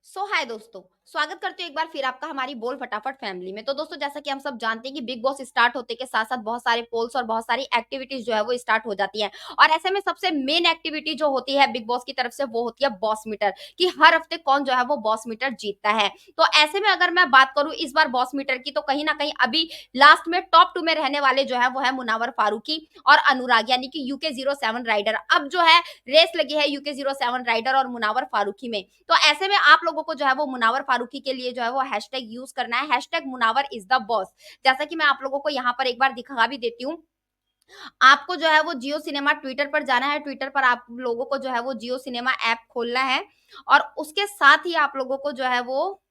हाय दोस्तों, स्वागत करते हैं एक बार फिर आपका हमारी बोल फटाफट फैमिली में। तो दोस्तों, जैसा कि हम सब जानते हैं कि बिग बॉस स्टार्ट होते के साथ साथ बहुत सारे पोल्स और बहुत सारी एक्टिविटीज जो है वो स्टार्ट हो जाती हैं। और ऐसे में सबसे मेन एक्टिविटी जो होती है बिग बॉस की तरफ से वो होती है बॉस मीटर, कि हर हफ्ते कौन जो है वो बॉस मीटर जीतता है। तो ऐसे में अगर मैं बात करूं इस बार बॉस मीटर की, तो कहीं ना कहीं अभी लास्ट में टॉप 2 में रहने वाले जो है वो है मुनावर फारूकी और अनुराग, यानी कि यूके 07 राइडर। अब जो है रेस लगी है यूके 07 राइडर और मुनावर फारूकी में। तो ऐसे में आप लोगों को जो है वो मुनावर फारूकी के लिए जो है वो हैशटैग यूज करना है, hashtag Munawar is the boss. जैसा कि मैं आप लोगों को यहाँ पर एक बार दिखा भी देती हूँ। आपको जो है वो जियो सिनेमा ट्विटर पर जाना है, ट्विटर पर आप लोगों को जो है वो जियो सिनेमा ऐप खोलना है और उसके साथ ही आप लोगों को जो है वो,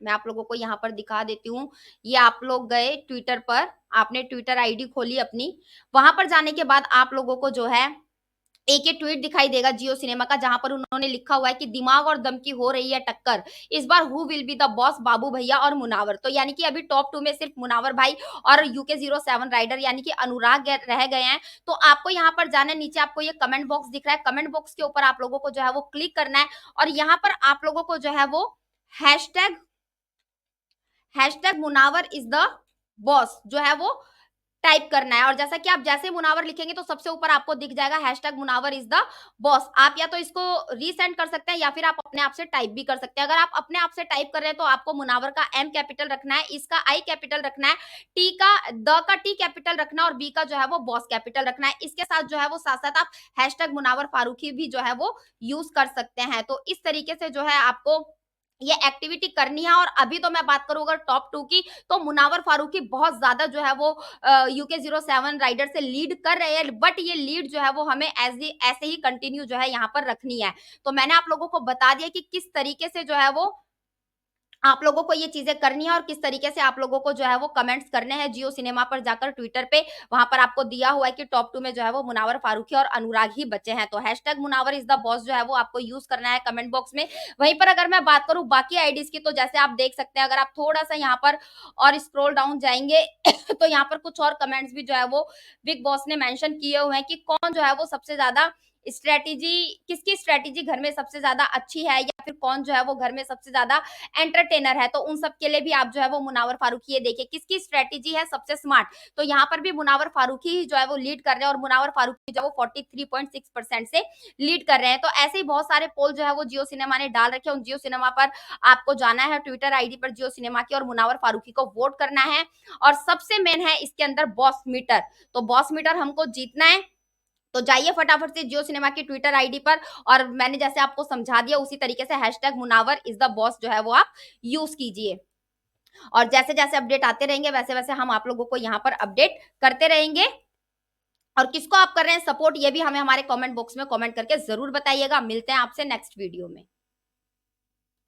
मैं आप लोगों को यहाँ पर दिखा देती हूँ। ये आप लोग गए ट्विटर पर, आपने ट्विटर आईडी खोली अपनी, वहां पर जाने के बाद आप लोगों को जो है एक ये ट्वीट दिखाई देगा जियो सिनेमा का, जहां पर उन्होंने लिखा हुआ है कि दिमाग और दम की हो रही है टक्कर, इस बार who will be the boss, Babu Bhaiya और मुनावर। तो यानी कि अभी टॉप 2 में सिर्फ मुनावर भाई और यूके 07 राइडर यानी कि अनुराग रह गए हैं। तो आपको यहाँ पर जाना है, नीचे आपको ये कमेंट बॉक्स दिख रहा है, कमेंट बॉक्स के ऊपर आप लोगों को जो है वो क्लिक करना है और यहाँ पर आप लोगों को जो है वो hashtag hashtag Munawar is the boss जो है वो टाइप करना है। और जैसा कि आप जैसे मुनावर लिखेंगे तो सबसे ऊपर आपको दिख जाएगा hashtag Munawar is the boss. आप या तो इसको रीसेंड कर सकते हैं या फिर आप अपने आप से टाइप भी कर सकते हैं। अगर आप अपने आप से टाइप कर रहे हैं तो आपको मुनावर का एम कैपिटल रखना है, इसका आई कैपिटल रखना है, द का टी कैपिटल रखना है और बी का जो है वो बॉस कैपिटल रखना है। इसके साथ जो है वो साथ साथ आप हैशटैग मुनावर फारूकी भी जो है वो यूज कर सकते हैं। तो इस तरीके से जो है आपको ये एक्टिविटी करनी है। और अभी तो मैं बात करूं अगर टॉप 2 की, तो मुनावर फारूकी बहुत ज्यादा जो है वो यूके 07 राइडर से लीड कर रहे हैं, बट ये लीड जो है वो हमें ऐसे ही कंटिन्यू जो है यहाँ पर रखनी है। तो मैंने आप लोगों को बता दिया कि किस तरीके से जो है वो आप लोगों को ये चीजें करनी है और किस तरीके से आप लोगों को जो है वो कमेंट्स करने हैं जियो सिनेमा पर जाकर ट्विटर पे। वहां पर आपको दिया हुआ है कि टॉप 2 में जो है वो मुनावर फारूकी और अनुराग ही बचे हैं। तो hashtag Munawar is the boss जो है वो आपको यूज करना है कमेंट बॉक्स में। वहीं पर अगर मैं बात करूं बाकी आईडीज की, तो जैसे आप देख सकते हैं, अगर आप थोड़ा सा यहाँ पर और स्क्रोल डाउन जाएंगे तो यहाँ पर कुछ और कमेंट्स भी जो है वो बिग बॉस ने मेंशन किए हुए हैं कि कौन जो है वो सबसे ज्यादा स्ट्रेटेजी, किसकी स्ट्रेटेजी घर में सबसे ज्यादा अच्छी है, या फिर कौन जो है वो घर में सबसे ज्यादा एंटरटेनर है। तो उन सब के लिए भी आप जो है वो मुनावर फारूकी, ये देखिए किसकी स्ट्रेटेजी है सबसे स्मार्ट। तो यहाँ पर भी मुनावर फारूकी ही जो है वो लीड कर रहे हैं और मुनावर फारूकी जो है वो 43.6% से लीड कर रहे हैं। तो ऐसे ही बहुत सारे पोल जो है वो जियो सिनेमा ने डाल रखे हैं। उन जियो सिनेमा पर आपको जाना है, ट्विटर आईडी पर जियो सिनेमा की, और मुनावर फारूकी को वोट करना है। और सबसे मेन है इसके अंदर बॉस मीटर। तो बॉस मीटर हमको जीतना है। तो जाइए फटाफट से जियो सिनेमा की ट्विटर आईडी पर, और मैंने जैसे आपको समझा दिया उसी तरीके से hashtag Munawar is the boss जो है वो आप यूज कीजिए। और जैसे जैसे अपडेट आते रहेंगे वैसे वैसे हम आप लोगों को यहाँ पर अपडेट करते रहेंगे। और किसको आप कर रहे हैं सपोर्ट, ये भी हमें हमारे कमेंट बॉक्स में कमेंट करके जरूर बताइएगा। मिलते हैं आपसे नेक्स्ट वीडियो में।